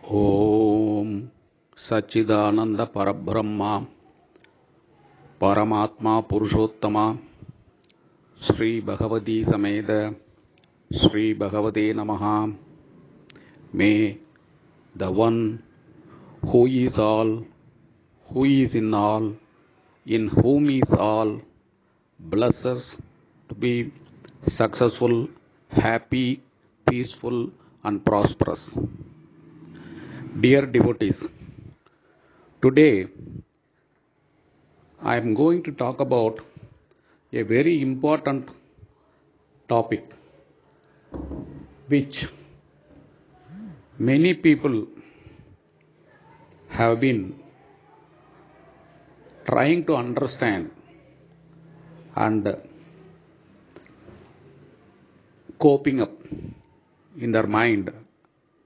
ओम सच्चिदानंद परब्रह्मा परमात्मा पुरुषोत्तमा श्री भगवती समेत श्री भगवते नमः. May the one who is all, who is in whom is all, bless us to be successful, happy, peaceful and prosperous. Dear devotees, today I am going to talk about a very important topic which many people have been trying to understand and coping up in their mind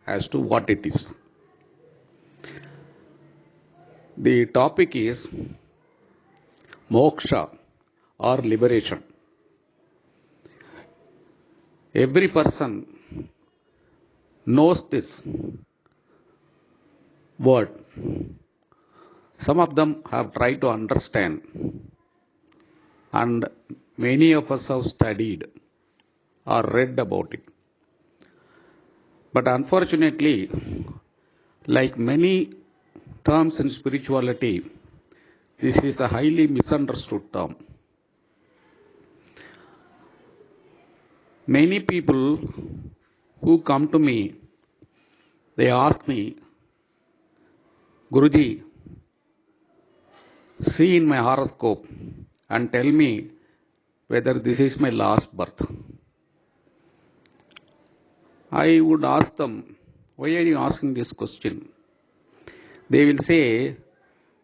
as to what it is. The topic is Moksha or liberation. Every person knows this word. Some of them have tried to understand, and many of us have studied or read about it. But unfortunately, like many terms in spirituality, this is a highly misunderstood term. Many people who come to me, they ask me, Guruji, see in my horoscope and tell me whether this is my last birth. I would ask them, why are you asking this question? They will say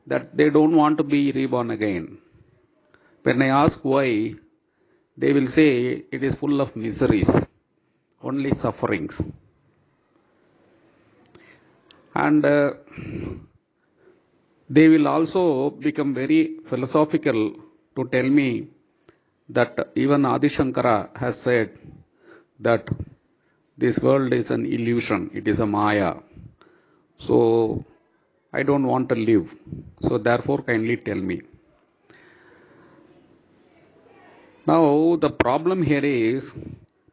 that they don't want to be reborn again. When I ask why, they will say it is full of miseries, only sufferings. And they will also become very philosophical to tell me that even Adi Shankara has said that this world is an illusion, it is a Maya. So I don't want to live. So therefore kindly tell me. Now the problem here is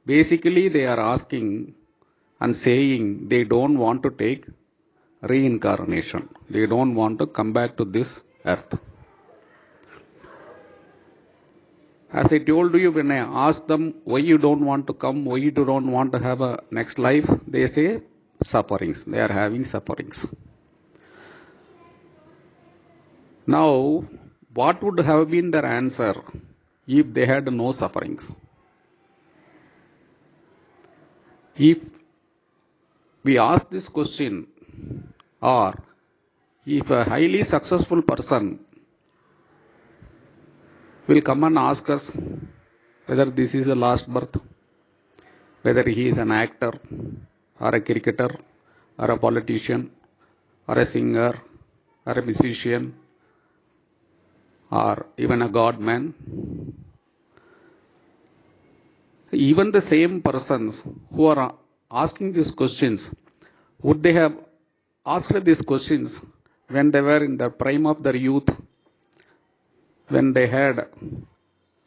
basically they are asking and saying they don't want to take reincarnation. They don't want to come back to this earth. As I told you, when I ask them why you don't want to come, why you don't want to have a next life, they say sufferings. They are having sufferings. Now, what would have been their answer if they had no sufferings? If we ask this question, or if a highly successful person will come and ask us whether this is a last birth, whether he is an actor or a cricketer or a politician or a singer or a musician or even a god man, even the same persons who are asking these questions, would they have asked these questions when they were in the prime of their youth, when they had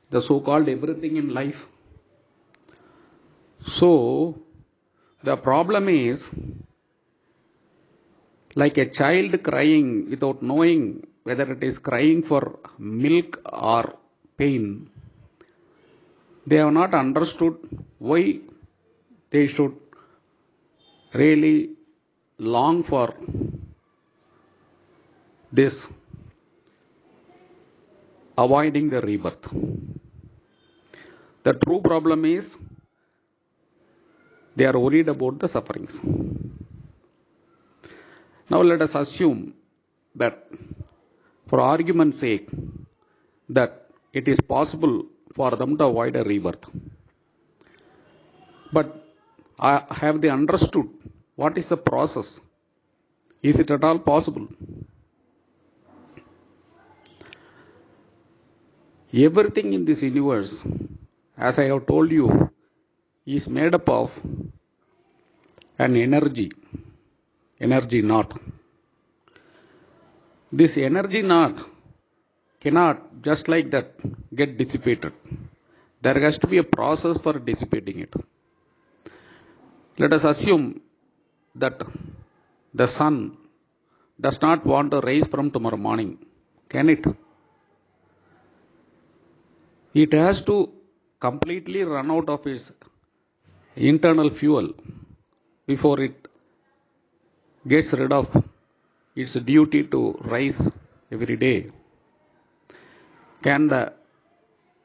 the so-called everything in life? So the problem is like a child crying without knowing whether it is crying for milk or pain. They have not understood why they should really long for this avoiding the rebirth. The true problem is they are worried about the sufferings. Now let us assume that, for argument's sake, that it is possible for them to avoid a rebirth. But have they understood what is the process? Is it at all possible? Everything in this universe, as I have told you, is made up of an energy. energy knot. This energy knot cannot just like that get dissipated. There has to be a process for dissipating it. Let us assume that the sun does not want to rise from tomorrow morning. Can it? It has to completely run out of its internal fuel before it gets rid of its duty to rise every day. Can the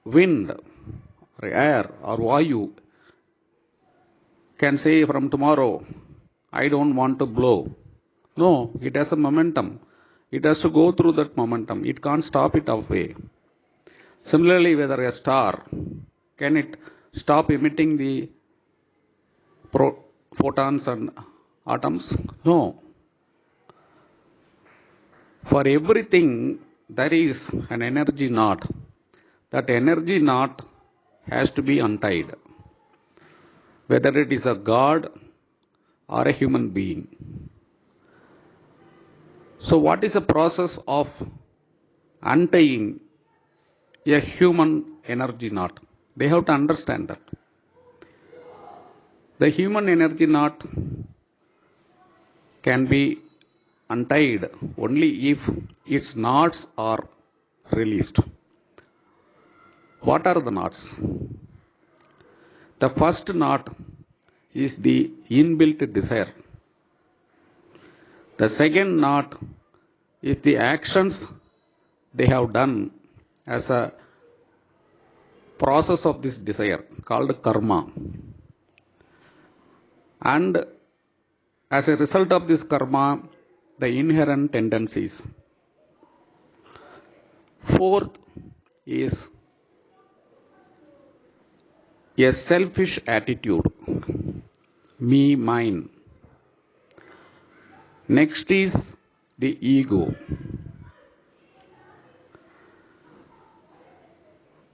wind or air or vayu can say from tomorrow, I don't want to blow? No, it has a momentum. It has to go through that momentum. It can't stop it halfway. Similarly, whether a star, can it stop emitting the photons and atoms? No. For everything, there is an energy knot. That energy knot has to be untied. Whether it is a god or a human being. So, what is the process of untying a human energy knot? They have to understand that. The human energy knot can be untied only if its knots are released. What are the knots? The first knot is the inbuilt desire. The second knot is the actions they have done as a process of this desire called karma. And as a result of this karma, the inherent tendencies. Fourth is a selfish attitude, me, mine. Next is the ego.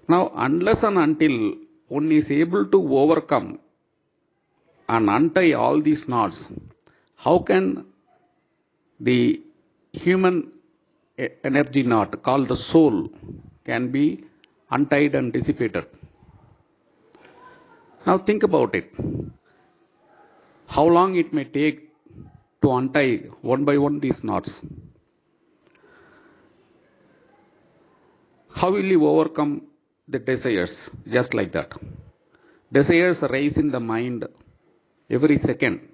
Now, unless and until one is able to overcome and untie all these knots, how can the human energy knot called the soul can be untied and dissipated? Now think about it. How long it may take to untie one by one these knots? How will you overcome the desires? Just like that. Desires rise in the mind every second.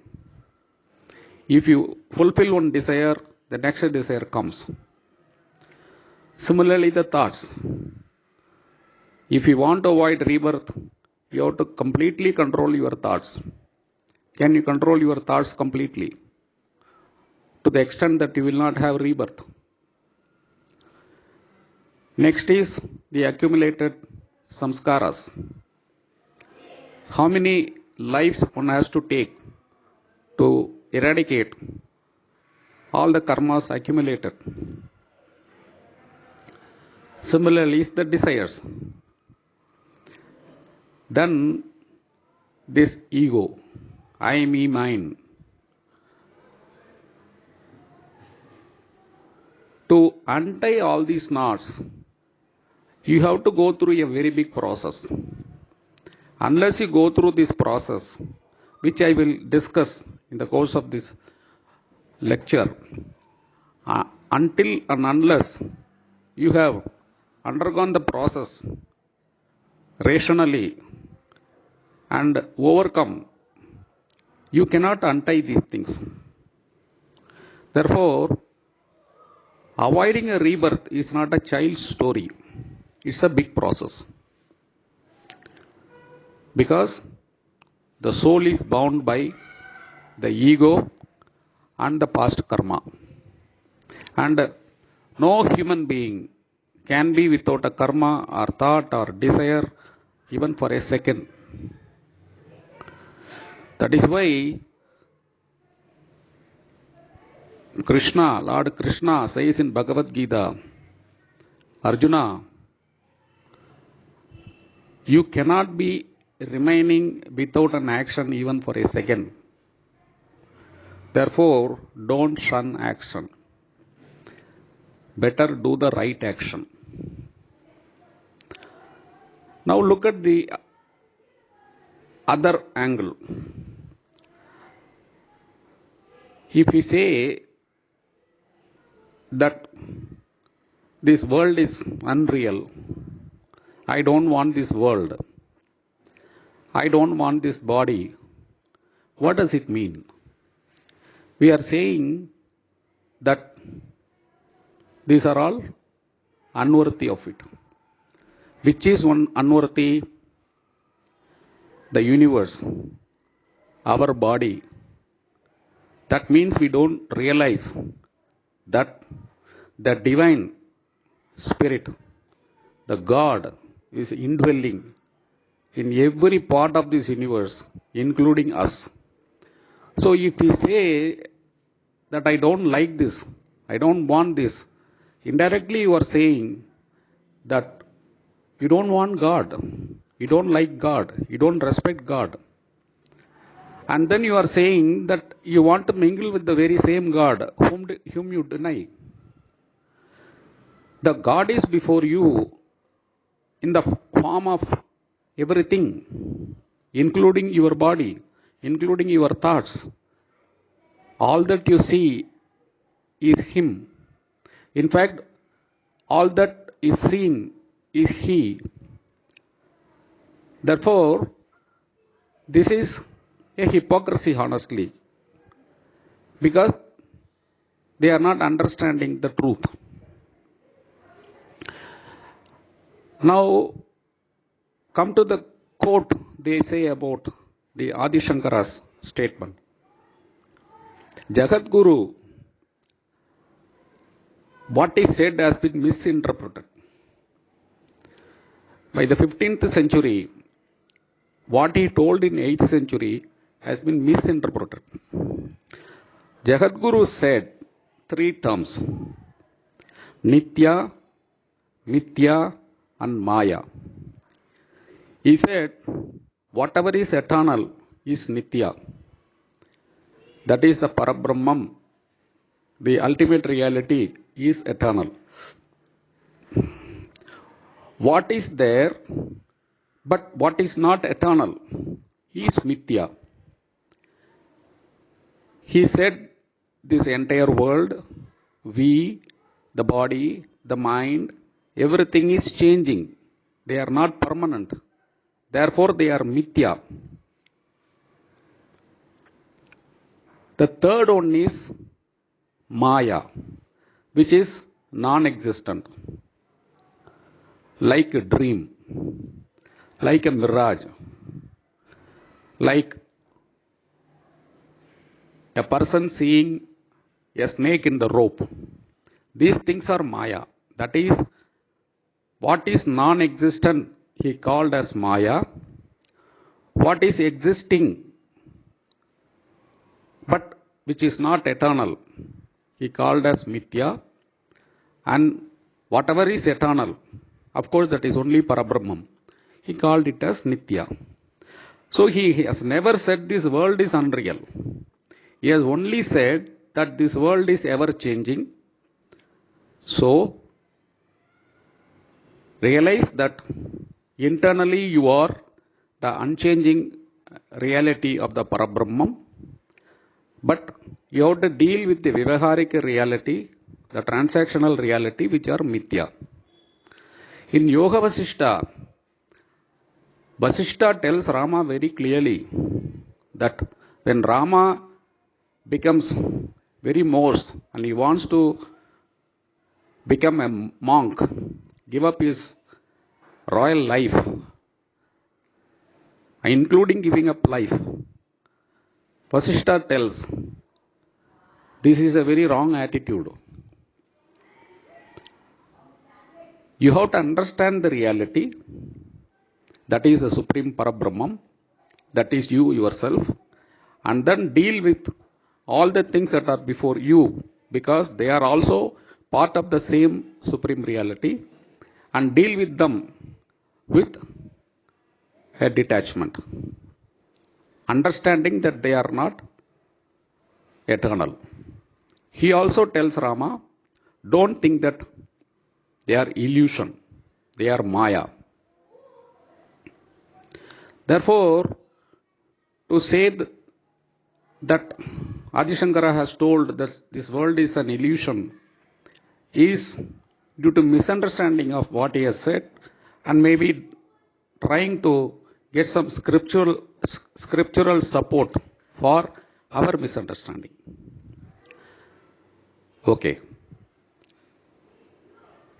If you fulfill one desire, the next desire comes. Similarly, the thoughts. If you want to avoid rebirth, you have to completely control your thoughts. Can you control your thoughts completely? To the extent that you will not have rebirth. Next is the accumulated samskaras. How many lives one has to take to eradicate all the karmas accumulated? Similarly, is the desires. Then this ego, I, me, mine. To untie all these knots, you have to go through a very big process. Unless you go through this process, which I will discuss in the course of this lecture, until and unless you have undergone the process rationally and overcome, you cannot untie these things. Therefore, avoiding a rebirth is not a child's story. It's a big process. Because the soul is bound by the ego and the past karma. And no human being can be without a karma or thought or desire even for a second. That is why Krishna, Lord Krishna says in Bhagavad Gita, Arjuna, you cannot be remaining without an action even for a second. Therefore, don't shun action. Better do the right action. Now look at the other angle. If we say that this world is unreal, I don't want this world, I don't want this body, what does it mean? We are saying that these are all unworthy of it. Which is one unworthy? The universe, our body. That means we don't realize that the divine spirit, the God, is indwelling in every part of this universe, including us. So if we say that I don't like this, I don't want this, indirectly you are saying that you don't want God, you don't like God, you don't respect God. And then you are saying that you want to mingle with the very same God whom you deny. The God is before you in the form of everything, including your body, including your thoughts. All that you see is Him. In fact, all that is seen is He. Therefore, this is a hypocrisy, honestly, because they are not understanding the truth. Now, come to the quote they say about the Adi Shankara's statement. Jagat Guru, what he said has been misinterpreted. By the 15th century, what he told in 8th century has been misinterpreted. Jagat Guru said three terms: Nitya, Mithya, and Maya. He said, whatever is eternal is Nitya. That is the Parabrahman. The ultimate reality is eternal. What is there, but what is not eternal, is Mithya. He said this entire world, we, the body, the mind, everything is changing. They are not permanent. Therefore, they are Mithya. The third one is Maya, which is non-existent, like a dream, like a mirage, like a person seeing a snake in the rope. These things are Maya. That is, what is non-existent, he called as Maya. What is existing, but which is not eternal, he called as Mithya. And whatever is eternal, of course, that is only Parabrahman. He called it as Nitya. So he has never said this world is unreal. He has only said that this world is ever changing. So realize that internally you are the unchanging reality of the Parabrahman, but you have to deal with the Vyavaharika reality, the transactional reality, which are Mithya. In Yoga Vasishta, Vasishta tells Rama very clearly that when Rama becomes very morose and he wants to become a monk, give up his royal life, including giving up life, Vasishta tells this is a very wrong attitude. You have to understand the reality, that is the Supreme Parabrahman, that is you yourself, and then deal with all the things that are before you, because they are also part of the same Supreme Reality, and deal with them with a detachment, understanding that they are not eternal. He also tells Rama, don't think that they are illusion, they are Maya. Therefore, to say that Adi Shankara has told that this world is an illusion is due to misunderstanding of what he has said and maybe trying to get some scriptural support for our misunderstanding. Okay.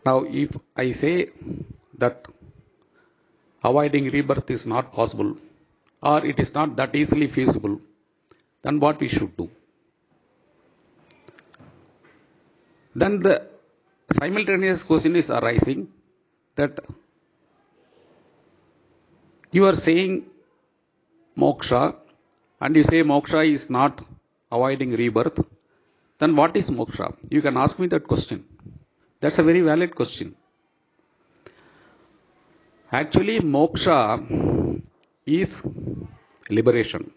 Now, if I say that avoiding rebirth is not possible or it is not that easily feasible, then what we should do? Then the simultaneous question is arising that you are saying moksha and you say moksha is not avoiding rebirth, then what is moksha? You can ask me that question. That's a very valid question. Actually, moksha is liberation.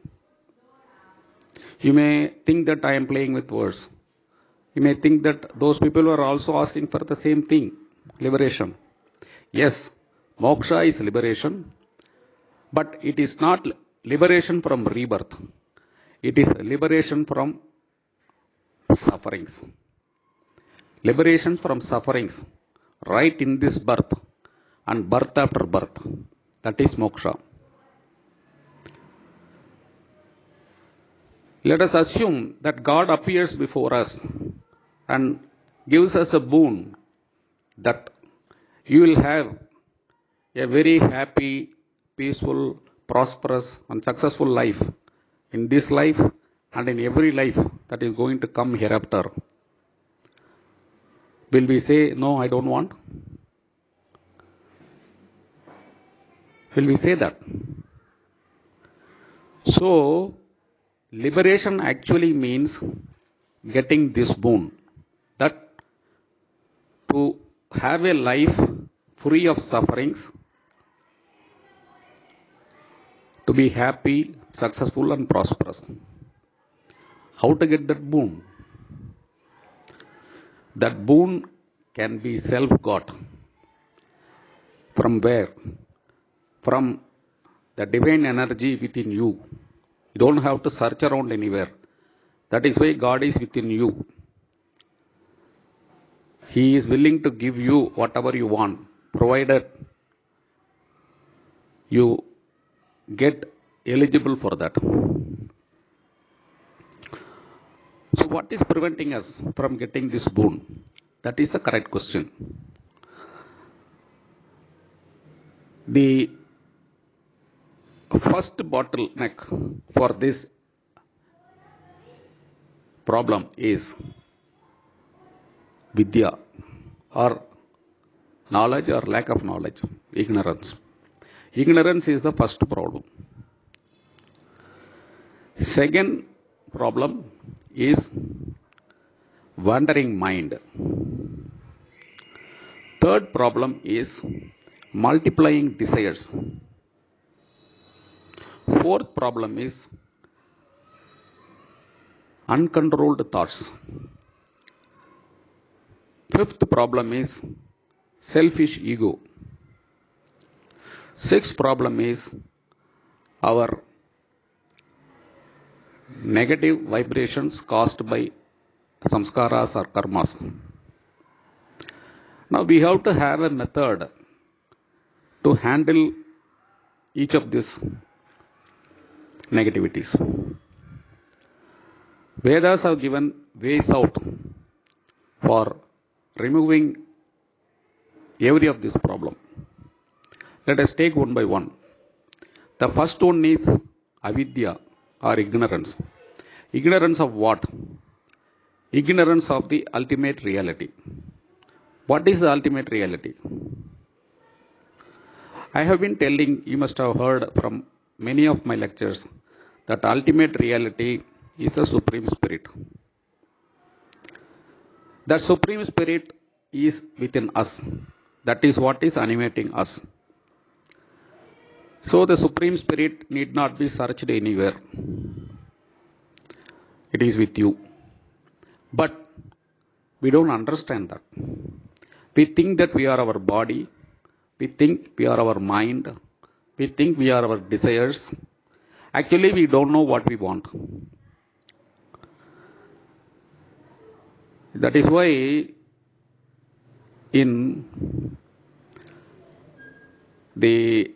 You may think that I am playing with words. You may think that those people are also asking for the same thing, liberation. Yes, moksha is liberation, but it is not liberation from rebirth. It is liberation from sufferings. Liberation from sufferings right in this birth and birth after birth. That is moksha. Let us assume that God appears before us and gives us a boon that you will have a very happy, peaceful, prosperous, and successful life in this life and in every life that is going to come hereafter. Will we say, no, I don't want? Will we say that? So, liberation actually means getting this boon, that to have a life free of sufferings, to be happy, successful, and prosperous. How to get that boon? That boon can be self-got. From where? From the divine energy within you. You don't have to search around anywhere. That is why God is within you. He is willing to give you whatever you want, provided you get eligible for that. So what is preventing us from getting this boon? That is the correct question. The first bottleneck for this problem is vidya, or knowledge or lack of knowledge, ignorance. Ignorance is the first problem. Second problem is wandering mind. Third problem is multiplying desires. Fourth problem is uncontrolled thoughts. Fifth problem is selfish ego. Sixth problem is our negative vibrations caused by samskaras or karmas. Now we have to have a method to handle each of these negativities. Vedas have given ways out for removing every of this problem. Let us take one by one. The first one is avidya or ignorance. Ignorance of what? Ignorance of the ultimate reality. What is the ultimate reality? I have been telling, you must have heard from many of my lectures, that ultimate reality is the Supreme Spirit. The Supreme Spirit is within us. That is what is animating us. So the Supreme Spirit need not be searched anywhere. It is with you. But we don't understand that. We think that we are our body. We think we are our mind. We think we are our desires. Actually, we don't know what we want. That is why in the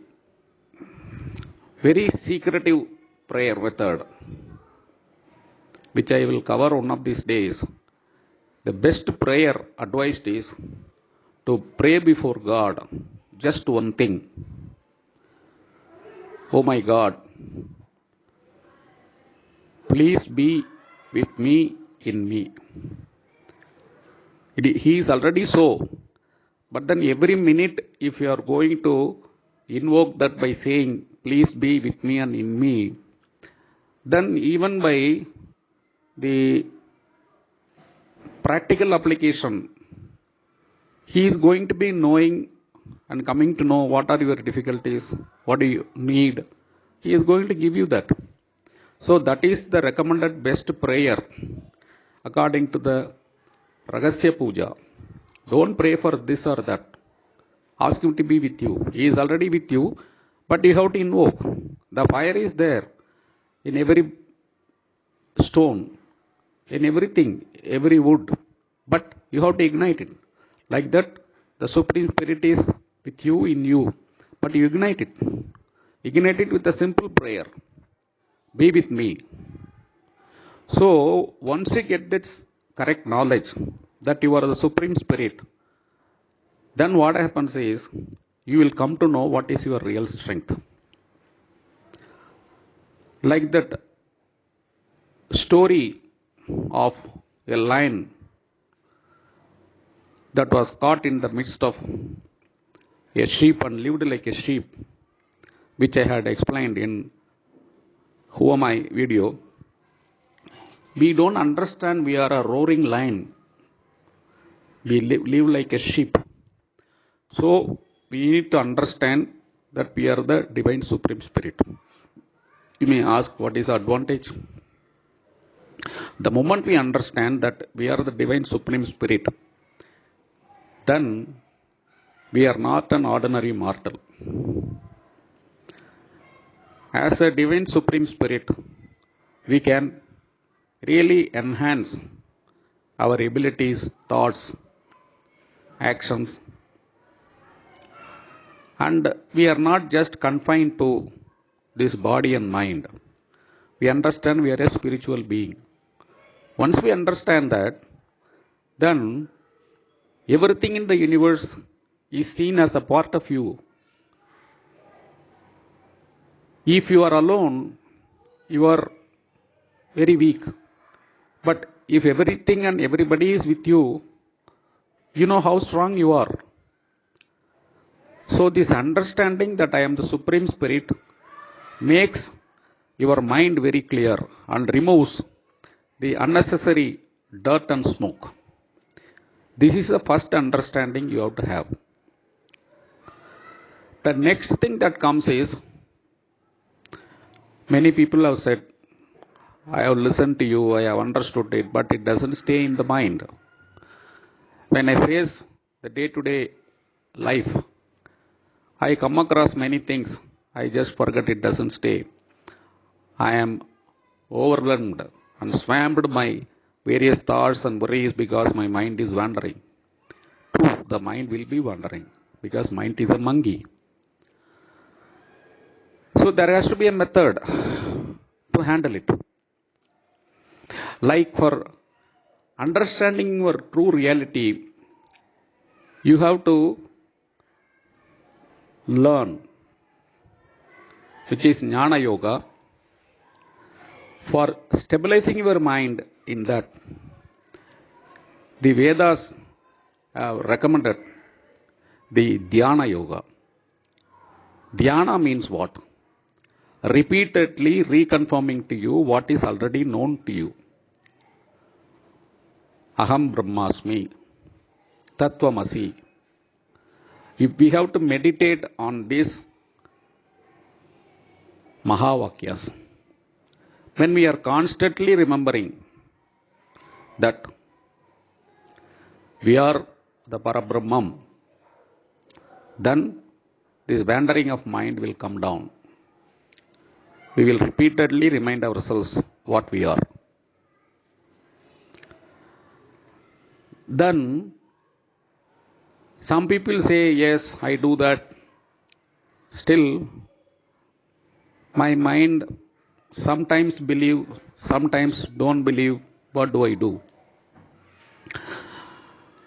very secretive prayer method, which I will cover one of these days, the best prayer advised is to pray before God just one thing. Oh my God, please be with me in me. He is already so. But then every minute, if you are going to invoke that by saying, please be with me and in me, then even by the practical application, he is going to be knowing and coming to know what are your difficulties, what do you need. He is going to give you that. So that is the recommended best prayer according to the Ragasya Puja. Don't pray for this or that. Ask him to be with you. He is already with you, but you have to invoke. The fire is there in every stone, in everything, every wood, but you have to ignite it. Like that, the Supreme Spirit is with you in you, but you ignite it. Ignite it with a simple prayer. Be with me. So, once you get this correct knowledge that you are the Supreme Spirit, then what happens is you will come to know what is your real strength. Like that story of a lion that was caught in the midst of a sheep and lived like a sheep, which I had explained in Who Am I video. We don't understand we are a roaring lion. We live like a sheep. So we need to understand that we are the divine supreme spirit. You may ask, what is the advantage? The moment we understand that we are the divine supreme spirit, then we are not an ordinary mortal. As a divine supreme spirit, we can really enhance our abilities, thoughts, actions, and we are not just confined to this body and mind. We understand we are a spiritual being. Once we understand that, then everything in the universe is seen as a part of you. If you are alone, you are very weak. But if everything and everybody is with you, you know how strong you are. So this understanding that I am the Supreme Spirit makes your mind very clear and removes the unnecessary dirt and smoke. This is the first understanding you have to have. The next thing that comes is, many people have said, I have listened to you, I have understood it, but it doesn't stay in the mind. When I face the day-to-day life, I come across many things, I just forget, it doesn't stay. I am overwhelmed and swamped by various thoughts and worries because my mind is wandering. True, the mind will be wandering because mind is a monkey. So there has to be a method to handle it. Like for understanding your true reality, you have to learn, which is Jnana Yoga. For stabilizing your mind in that, the Vedas have recommended the Dhyana Yoga. Dhyana means what? Repeatedly reconfirming to you what is already known to you. Aham Brahmasmi, Tattvamasi. If we have to meditate on these Mahavakyas, when we are constantly remembering that we are the Parabrahmam, then this wandering of mind will come down. We will repeatedly remind ourselves what we are. Then some people say, yes, I do that. Still, my mind sometimes believe, sometimes don't believe. What do I do?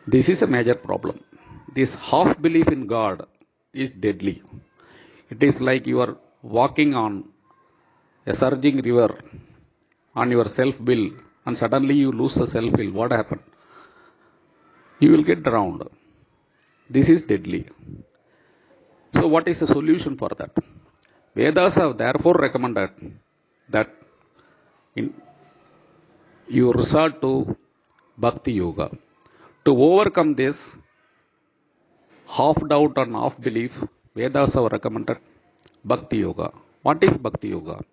This is a major problem. This half belief in God is deadly. It is like you are walking on a surging river on your self will, and suddenly you lose the self will. What happened? You will get drowned. This is deadly. So, what is the solution for that? Vedas have therefore recommended that you resort to Bhakti Yoga. To overcome this half doubt and half belief, Vedas have recommended Bhakti Yoga. What is Bhakti Yoga?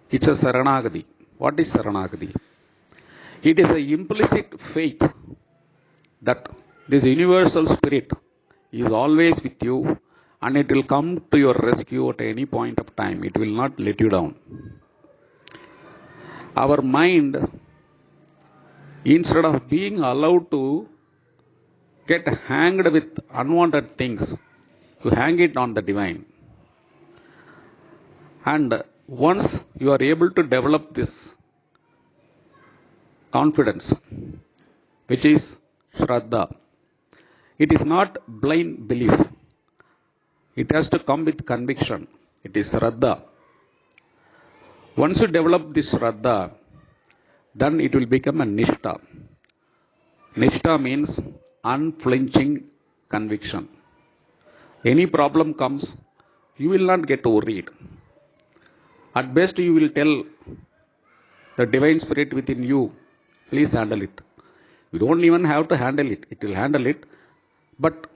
It's a Saranagati. What is Saranagati? It is an implicit faith that this universal spirit is always with you and it will come to your rescue at any point of time. It will not let you down. Our mind, instead of being allowed to get hanged with unwanted things, you hang it on the divine. And once you are able to develop this confidence, which is Shraddha, it is not blind belief. It has to come with conviction. It is Shraddha. Once you develop this Shraddha, then it will become a Nishtha. Nishtha means unflinching conviction. Any problem comes, you will not get worried. At best, you will tell the divine spirit within you, please handle it. You don't even have to handle it. It will handle it. But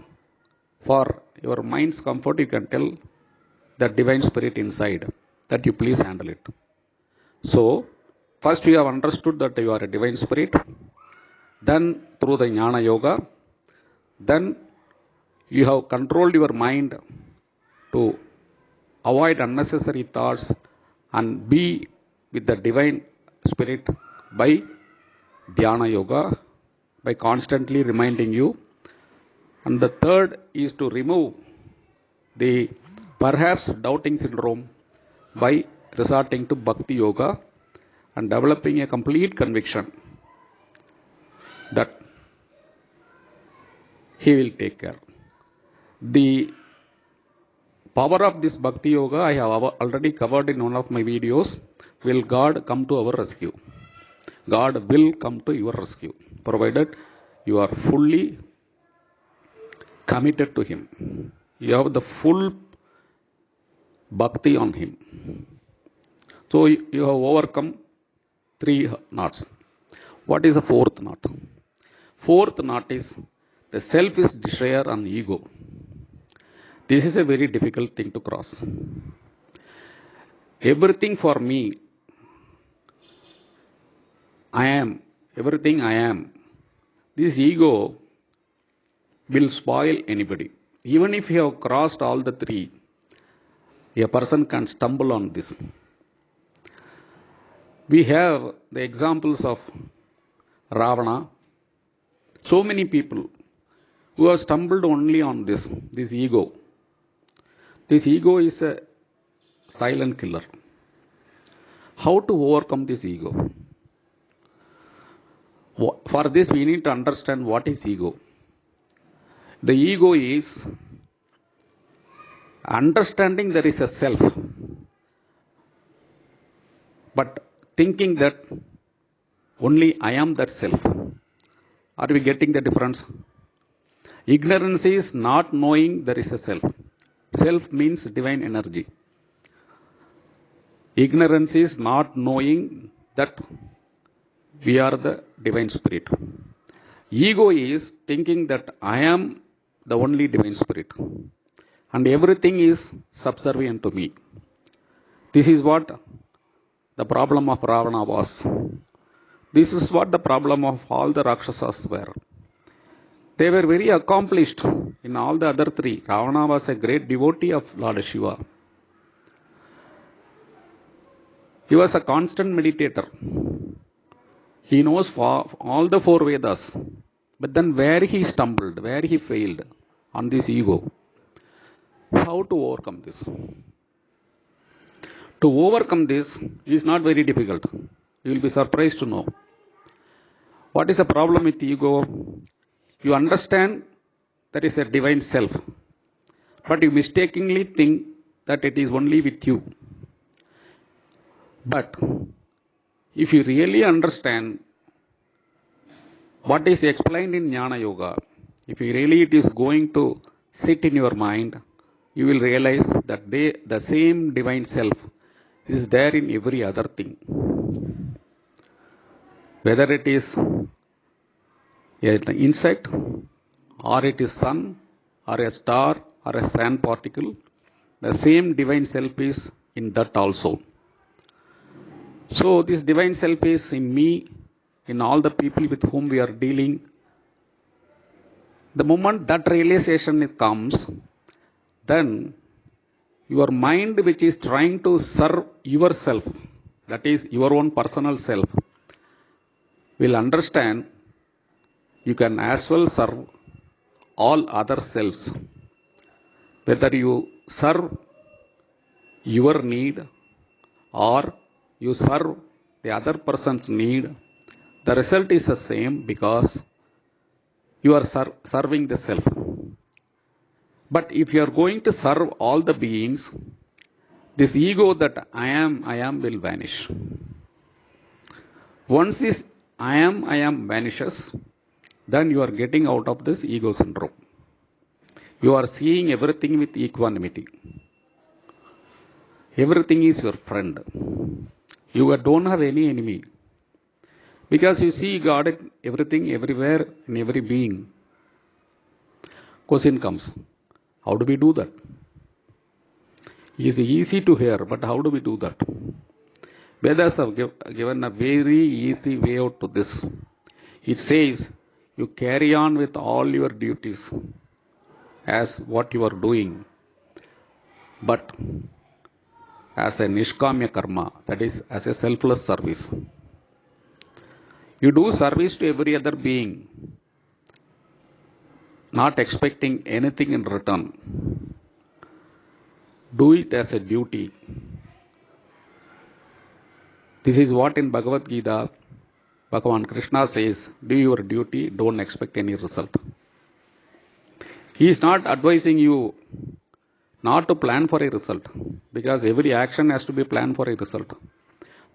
for your mind's comfort, you can tell the divine spirit inside that you please handle it. So, first you have understood that you are a divine spirit. Then through the Jnana Yoga, then you have controlled your mind to avoid unnecessary thoughts and be with the divine spirit by Dhyana Yoga, by constantly reminding you. And the third is to remove the perhaps doubting syndrome by resorting to Bhakti Yoga and developing a complete conviction that He will take care. The power of this Bhakti Yoga I have already covered in one of my videos. Will God come to our rescue? God will come to your rescue, provided you are fully committed to Him. You have the full bhakti on Him. So you have overcome 3 knots. What is the 4th knot? 4th knot is the selfish desire and ego. This is a very difficult thing to cross. Everything for me, I am, everything I am. This ego will spoil anybody. Even if you have crossed all the 3, a person can stumble on this. We have the examples of Ravana. So many people who have stumbled only on this ego. This ego is a silent killer. How to overcome this ego? For this, we need to understand what is ego. The ego is understanding there is a self, but thinking that only I am that self. Are we getting the difference? Ignorance is not knowing there is a self. Self means divine energy. Ignorance is not knowing that we are the divine spirit. Ego is thinking that I am the only divine spirit and everything is subservient to me. This is what the problem of Ravana was. This is what the problem of all the Rakshasas were. They were very accomplished in all the other three. Ravana was a great devotee of Lord Shiva. He was a constant meditator. He knows all the four Vedas. But then where he stumbled, where he failed on this ego, how to overcome this? To overcome this is not very difficult. You will be surprised to know. What is the problem with ego? You understand there is a divine self, but you mistakenly think that it is only with you. But if you really understand what is explained in Jnana Yoga, if you really it is going to sit in your mind, you will realize that the same divine self is there in every other thing. Whether it is an insect, or it is sun, or a star, or a sand particle, the same divine self is in that also. So this divine self is in me, in all the people with whom we are dealing. The moment that realization comes, then your mind which is trying to serve yourself, that is your own personal self, will understand you can as well serve all other selves. Whether you serve your need or you serve the other person's need, the result is the same because you are serving the self. But if you are going to serve all the beings, this ego that I am will vanish. Once this I am vanishes, then you are getting out of this ego syndrome. You are seeing everything with equanimity. Everything is your friend. You don't have any enemy. Because you see God in everything, everywhere, in every being. Question comes, how do we do that? It is easy to hear, but how do we do that? Vedas have given a very easy way out to this. It says, you carry on with all your duties as what you are doing, but as a nishkamya karma, that is as a selfless service. You do service to every other being, not expecting anything in return. Do it as a duty. This is what in Bhagavad Gita, Bhagavan Krishna says, do your duty, don't expect any result. He is not advising you not to plan for a result, because every action has to be planned for a result.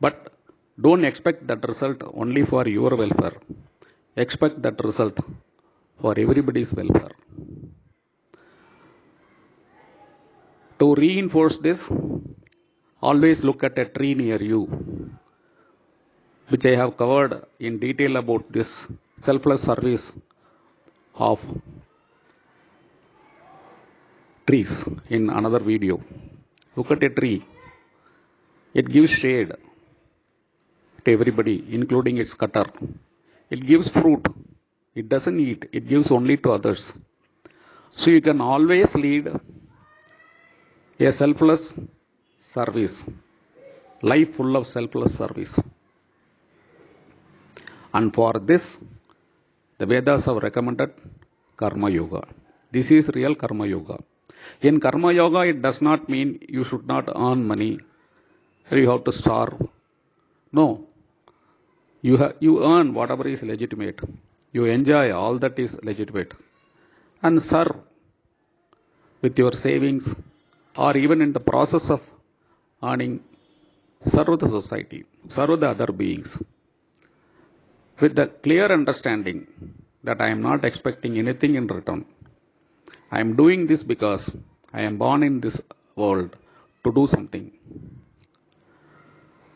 But don't expect that result only for your welfare. Expect that result for everybody's welfare. To reinforce this, always look at a tree near you, which I have covered in detail about this selfless service of trees in another video. Look at a tree. It gives shade to everybody, including its cutter. It gives fruit. It doesn't eat. It gives only to others. So you can always lead a selfless service, life full of selfless service. And for this, the Vedas have recommended Karma Yoga. This is real Karma Yoga. In Karma Yoga, it does not mean you should not earn money, or you have to starve. No. You earn whatever is legitimate. You enjoy all that is legitimate. And serve with your savings, or even in the process of earning, serve the society, serve the other beings. With the clear understanding that I am not expecting anything in return. I am doing this because I am born in this world to do something.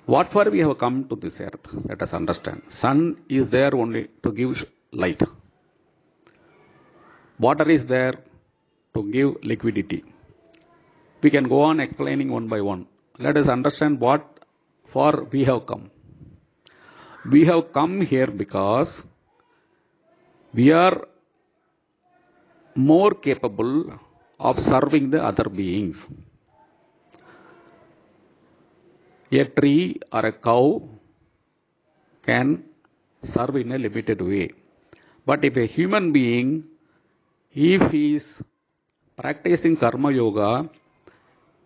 What for we have come to this earth? Let us understand. Sun is there only to give light. Water is there to give liquidity. We can go on explaining one by one. Let us understand what for we have come. We have come here because we are more capable of serving the other beings. A tree or a cow can serve in a limited way. But if a human being, if he is practicing karma yoga,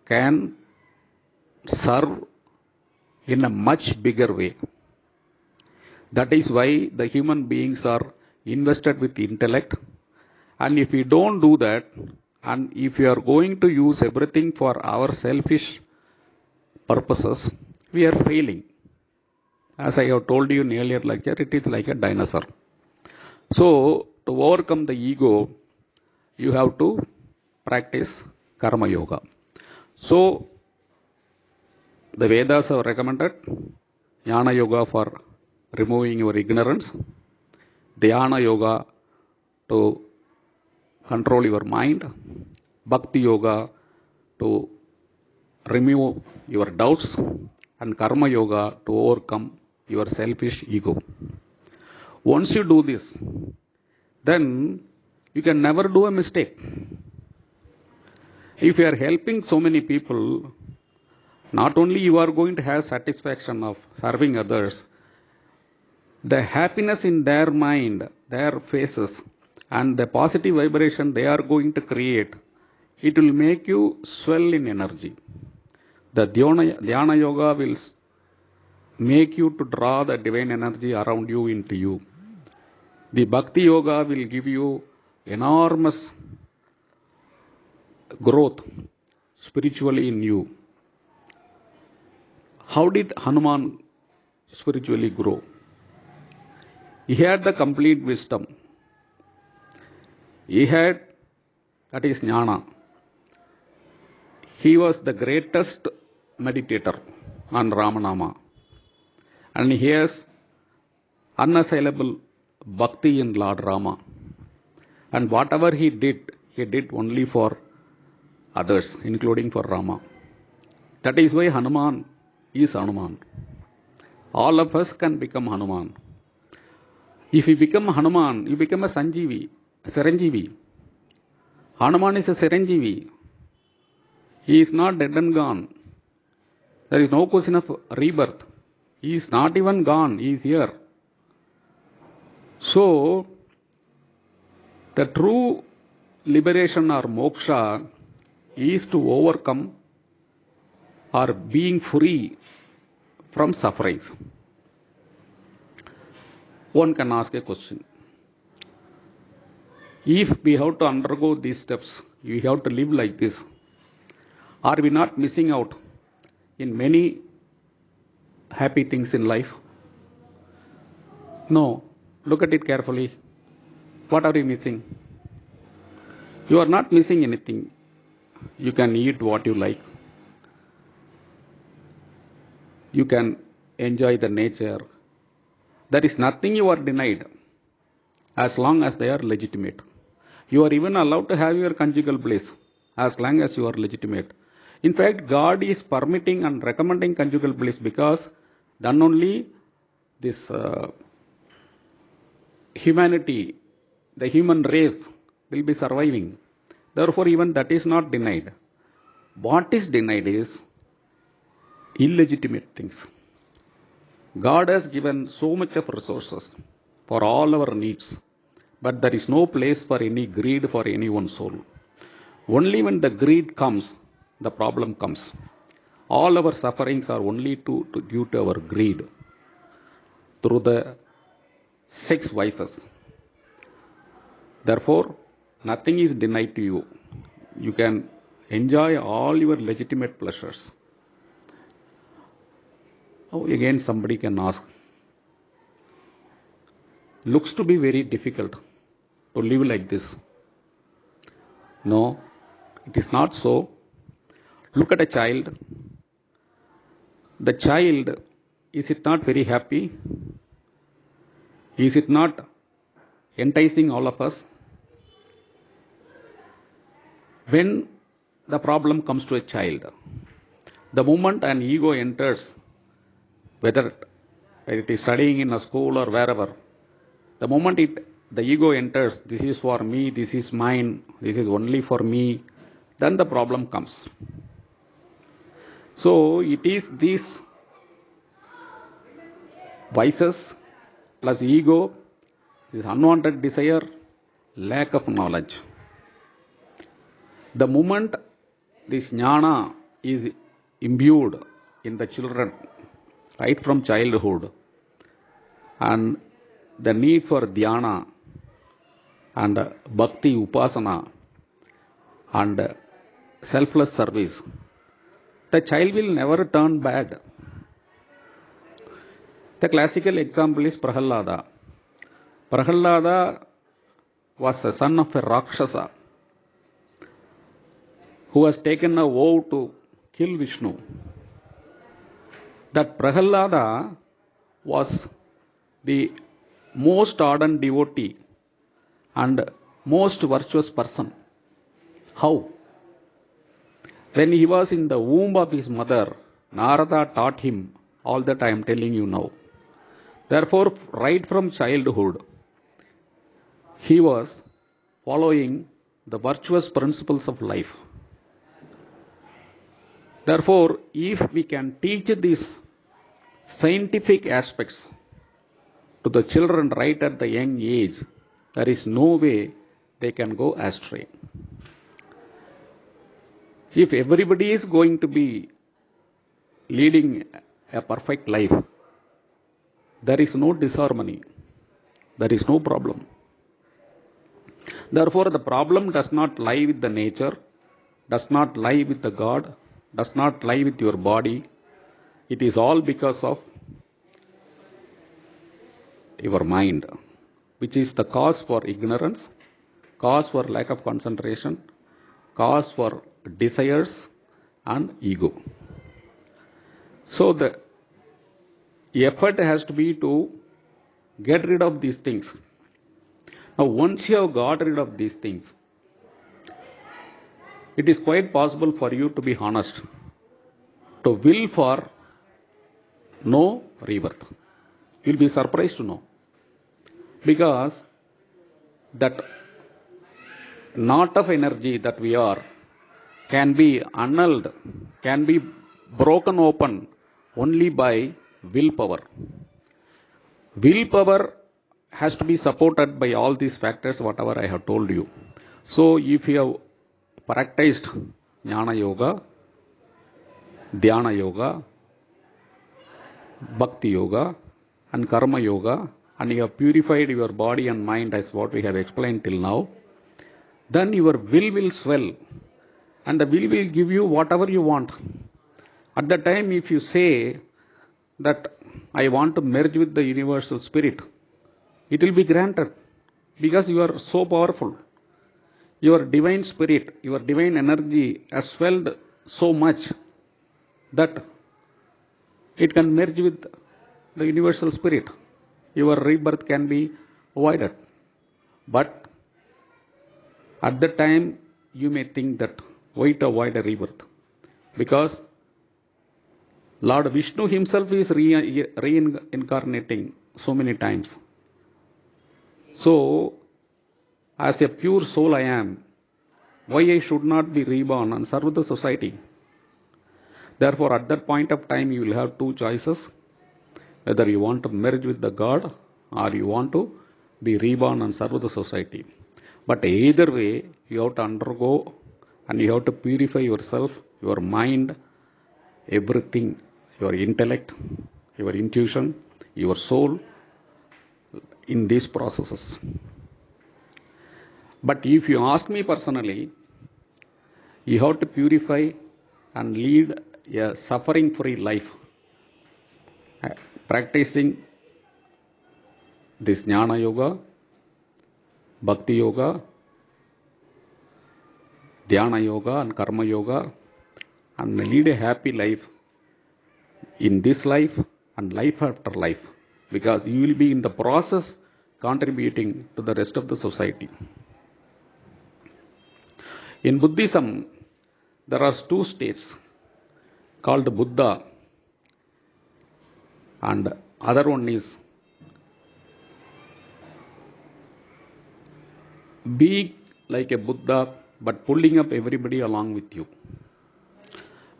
can serve in a much bigger way. That is why the human beings are invested with intellect. And if we don't do that, and if we are going to use everything for our selfish purposes, we are failing. As I have told you in earlier lecture, it is like a dinosaur. So, to overcome the ego, you have to practice karma yoga. So, the Vedas have recommended Jnana yoga for removing your ignorance, Dhyana yoga to control your mind, Bhakti yoga to remove your doubts, and Karma yoga to overcome your selfish ego. Once you do this, then you can never do a mistake. If you are helping so many people, not only you are going to have satisfaction of serving others, the happiness in their mind, their faces, and the positive vibration they are going to create, it will make you swell in energy. The Dhyana yoga will make you to draw the divine energy around you into you. The Bhakti yoga will give you enormous growth spiritually in you. How did Hanuman spiritually grow? He had the complete wisdom. He had, that is Jnana. He was the greatest meditator on Ramanama. And he has unassailable bhakti in Lord Rama. And whatever he did only for others, including for Rama. That is why Hanuman is Hanuman. All of us can become Hanuman. If you become Hanuman, you become a Saranjeevi. Hanuman is a Saranjeevi. He is not dead and gone. There is no question of rebirth. He is not even gone. He is here. So, the true liberation or moksha is to overcome or being free from sufferings. One can ask a question. If we have to undergo these steps, we have to live like this, are we not missing out in many happy things in life? No. Look at it carefully. What are you missing? You are not missing anything. You can eat what you like. You can enjoy the nature. There is nothing you are denied as long as they are legitimate. You are even allowed to have your conjugal bliss as long as you are legitimate. In fact, God is permitting and recommending conjugal bliss because then only this humanity, the human race will be surviving. Therefore, even that is not denied. What is denied is illegitimate things. God has given so much of resources for all our needs, but there is no place for any greed for anyone's soul. Only when the greed comes, the problem comes. All our sufferings are only due to our greed through the 6 vices. Therefore, nothing is denied to you. You can enjoy all your legitimate pleasures. Oh, again, somebody can ask, looks to be very difficult to live like this. No, it is not so. Look at a child. The child, is it not very happy? Is it not enticing all of us? When the problem comes to a child, the moment an ego enters, whether it is studying in a school or wherever, the moment the ego enters, this is for me, this is mine, this is only for me, then the problem comes. So it is these vices plus ego, this unwanted desire, lack of knowledge. The moment this jnana is imbued in the children right from childhood, and the need for dhyana and bhakti upasana and selfless service, the child will never turn bad. The classical example is Prahalada. Prahalada was a son of a Rakshasa who has taken a vow to kill Vishnu. That Prahalada was the most ardent devotee and most virtuous person. How? When he was in the womb of his mother, Narada taught him all that I am telling you now. Therefore, right from childhood, he was following the virtuous principles of life. Therefore, if we can teach these scientific aspects to the children right at the young age, there is no way they can go astray. If everybody is going to be leading a perfect life, there is no disharmony, there is no problem. Therefore, the problem does not lie with the nature, does not lie with the God, does not lie with your body. It is all because of your mind, which is the cause for ignorance, cause for lack of concentration, cause for desires and ego. So the effort has to be to get rid of these things. Now, once you have got rid of these things, it is quite possible for you to be honest, to will for no rebirth. You will be surprised to know. Because that knot of energy that we are can be annulled, can be broken open only by willpower. Willpower has to be supported by all these factors, whatever I have told you. So, if you have practiced Jnana Yoga, Dhyana Yoga, Bhakti Yoga, and Karma Yoga, and you have purified your body and mind as what we have explained till now, then your will swell, and the will give you whatever you want. At the time, if you say that I want to merge with the universal spirit, it will be granted because you are so powerful. Your divine spirit, your divine energy has swelled so much that it can merge with the universal spirit. Your rebirth can be avoided. But at the time, you may think that why to avoid a rebirth? Because Lord Vishnu himself is reincarnating so many times. So, as a pure soul I am, why I should not be reborn and serve the society? Therefore, at that point of time, you will have two choices, whether you want to merge with the God or you want to be reborn and serve the society. But either way, you have to undergo and you have to purify yourself, your mind, everything, your intellect, your intuition, your soul in these processes. But if you ask me personally, you have to purify and lead a suffering-free life, practicing this Jnana Yoga, Bhakti Yoga, Dhyana Yoga and Karma Yoga, and lead a happy life in this life and life after life, because you will be in the process contributing to the rest of the society. In Buddhism, there are two states called Buddha and Other one is be like a Buddha but pulling up everybody along with you.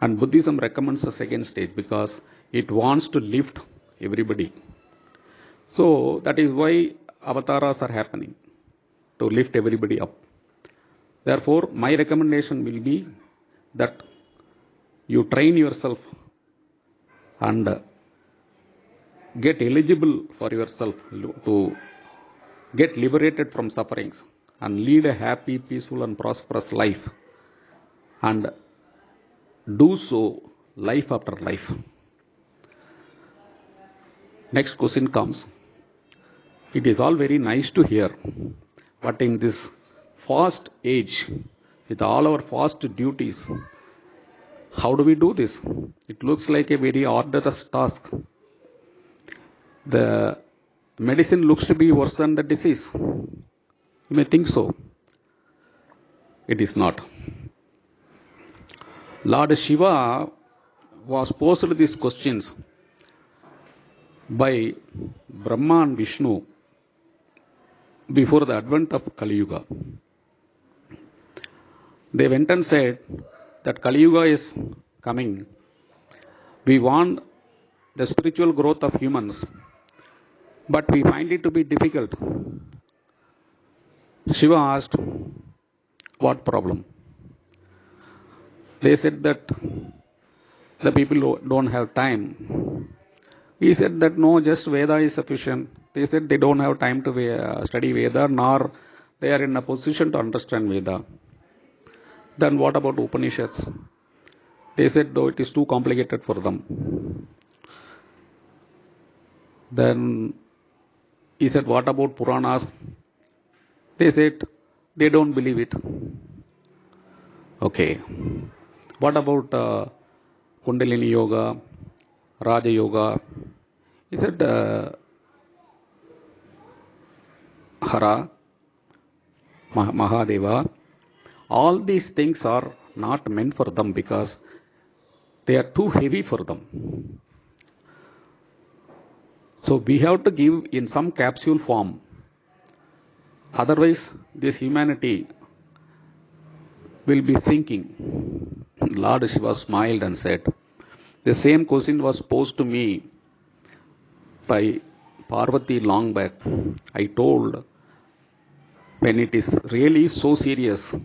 And Buddhism recommends the second stage because it wants to lift everybody. So that is why avatars are happening, to lift everybody up. Therefore, my recommendation will be that you train yourself and get eligible for yourself to get liberated from sufferings and lead a happy, peaceful, and prosperous life. And do so life after life. Next question comes. It is all very nice to hear, but in this fast age, with all our fast duties, how do we do this? It looks like a very arduous task. The medicine looks to be worse than the disease. You may think so. It is not. Lord Shiva was posed these questions by Brahma and Vishnu before the advent of Kali Yuga. They went and said that Kali Yuga is coming. We want the spiritual growth of humans, but we find it to be difficult. Shiva asked, what problem? They said that the people don't have time. He said that no, just Veda is sufficient. They said they don't have time to study Veda, nor they are in a position to understand Veda. Then what about Upanishads? They said though it is too complicated for them. Then he said, what about Puranas? They said they don't believe it. Okay. What about Kundalini Yoga, Raja Yoga? He said, Hara, Mahadeva, all these things are not meant for them because they are too heavy for them. So we have to give in some capsule form. Otherwise, this humanity will be sinking. Lord Shiva smiled and said, the same question was posed to me by Parvati long back. I told, when it is really so serious,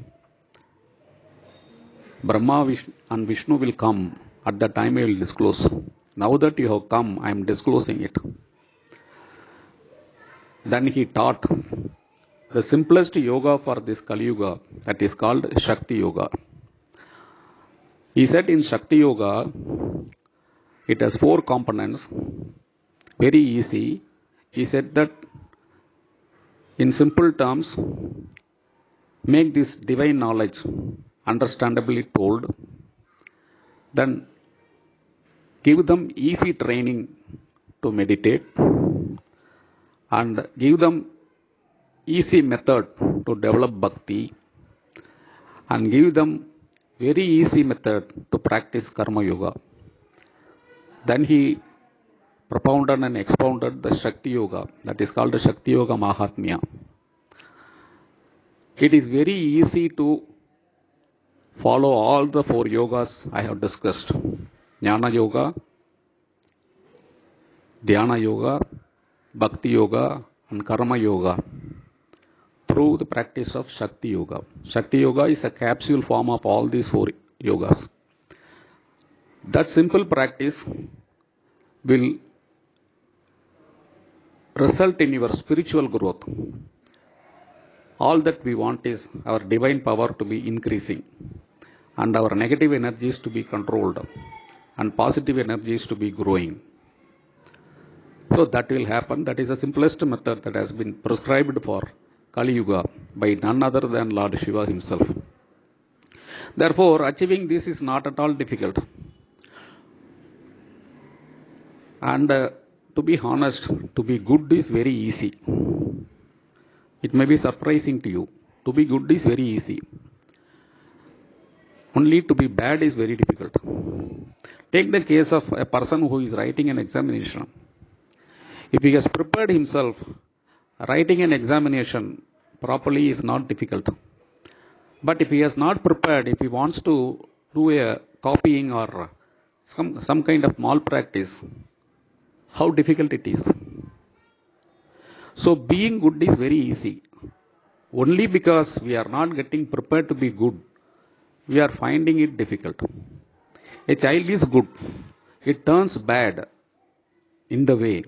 Brahma and Vishnu will come. At that time I will disclose. Now that you have come, I am disclosing it. Then he taught the simplest yoga for this Kali Yuga, that is called Shakti Yoga. He said in Shakti Yoga, it has 4 components, very easy. He said that in simple terms, make this divine knowledge understandably told, then give them easy training to meditate and give them easy method to develop bhakti and give them very easy method to practice karma yoga. Then he propounded and expounded the Shakti Yoga, that is called the Shakti Yoga Mahatmya. It is very easy to follow all the 4 yogas I have discussed. Jnana Yoga, Dhyana Yoga, Bhakti Yoga and Karma Yoga through the practice of Shakti Yoga. Shakti Yoga is a capsule form of all these 4 yogas. That simple practice will result in your spiritual growth. All that we want is our divine power to be increasing and our negative energies to be controlled and positive energies to be growing. So that will happen. That is the simplest method that has been prescribed for Kali Yuga by none other than Lord Shiva himself. Therefore, achieving this is not at all difficult. And to be honest, to be good is very easy. It may be surprising to you. To be good is very easy. Only to be bad is very difficult. Take the case of a person who is writing an examination. If he has prepared himself, writing an examination properly is not difficult. But if he has not prepared, if he wants to do a copying or some kind of malpractice, how difficult it is. So being good is very easy. Only because we are not getting prepared to be good, we are finding it difficult. A child is good. It turns bad in the way.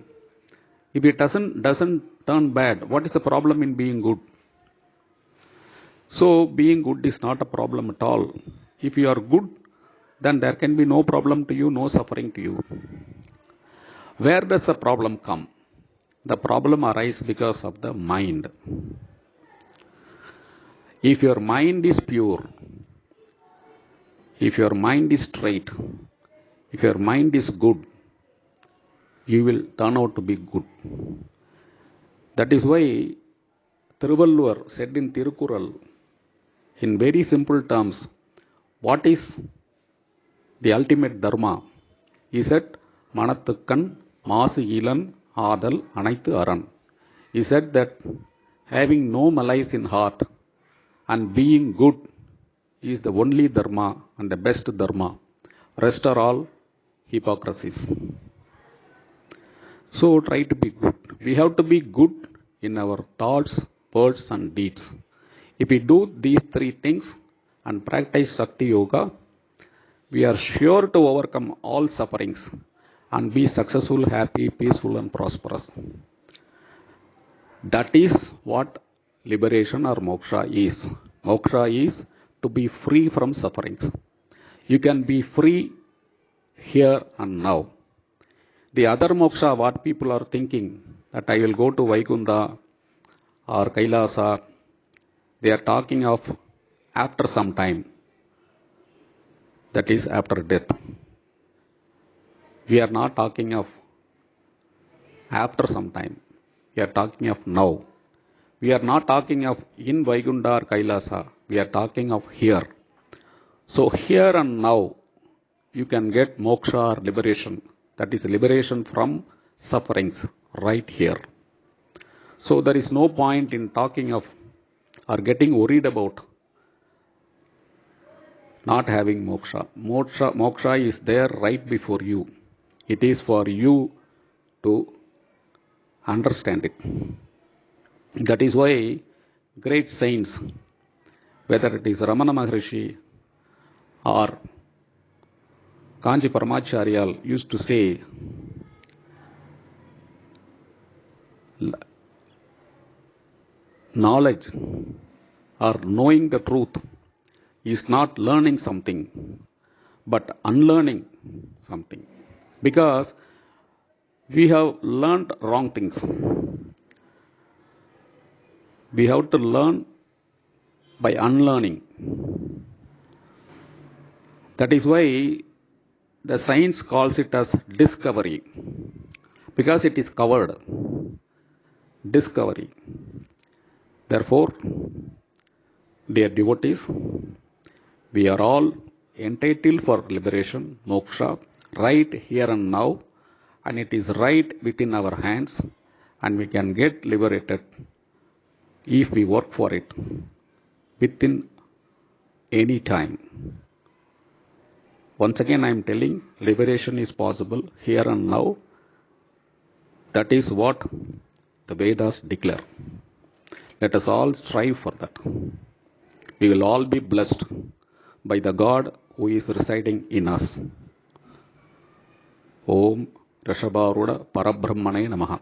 If it doesn't turn bad, what is the problem in being good? So being good is not a problem at all. If you are good, then there can be no problem to you, no suffering to you. Where does the problem come? The problem arises because of the mind. If your mind is pure, if your mind is straight, if your mind is good, you will turn out to be good. That is why Thiruvalluvar said in Tirukural, in very simple terms, what is the ultimate dharma? He said, Manattukkan, Masu Ilan, Adal, Anaithu Aran. He said that having no malice in heart and being good is the only dharma and the best dharma. Rest are all hypocrisies. So try to be good. We have to be good in our thoughts, words and deeds. If we do these three things and practice Shakti Yoga, we are sure to overcome all sufferings and be successful, happy, peaceful and prosperous. That is what liberation or moksha is. Moksha is to be free from sufferings. You can be free here and now. The other moksha, what people are thinking, that I will go to Vaikunta or Kailasa, they are talking of after some time. That is after death. We are not talking of after some time. We are talking of now. We are not talking of in Vaikunta or Kailasa. We are talking of here. So here and now, you can get moksha or liberation. That is liberation from sufferings right here. So there is no point in talking of or getting worried about not having moksha. Moksha is there right before you. It is for you to understand it. That is why great saints, whether it is Ramana Maharishi or Kanchi Paramacharya, used to say, knowledge or knowing the truth is not learning something, but unlearning something. Because we have learned wrong things. We have to learn by unlearning. That is why the science calls it as discovery. Because it is covered. Discovery. Therefore, dear devotees, we are all entitled for liberation, moksha, right here and now, and it is right within our hands, and we can get liberated if we work for it within any time. Once again, I am telling, liberation is possible here and now. That is what the Vedas declare. Let us all strive for that. We will all be blessed by the God who is residing in us. Om Rishabharuda Parabrahmane Namaha.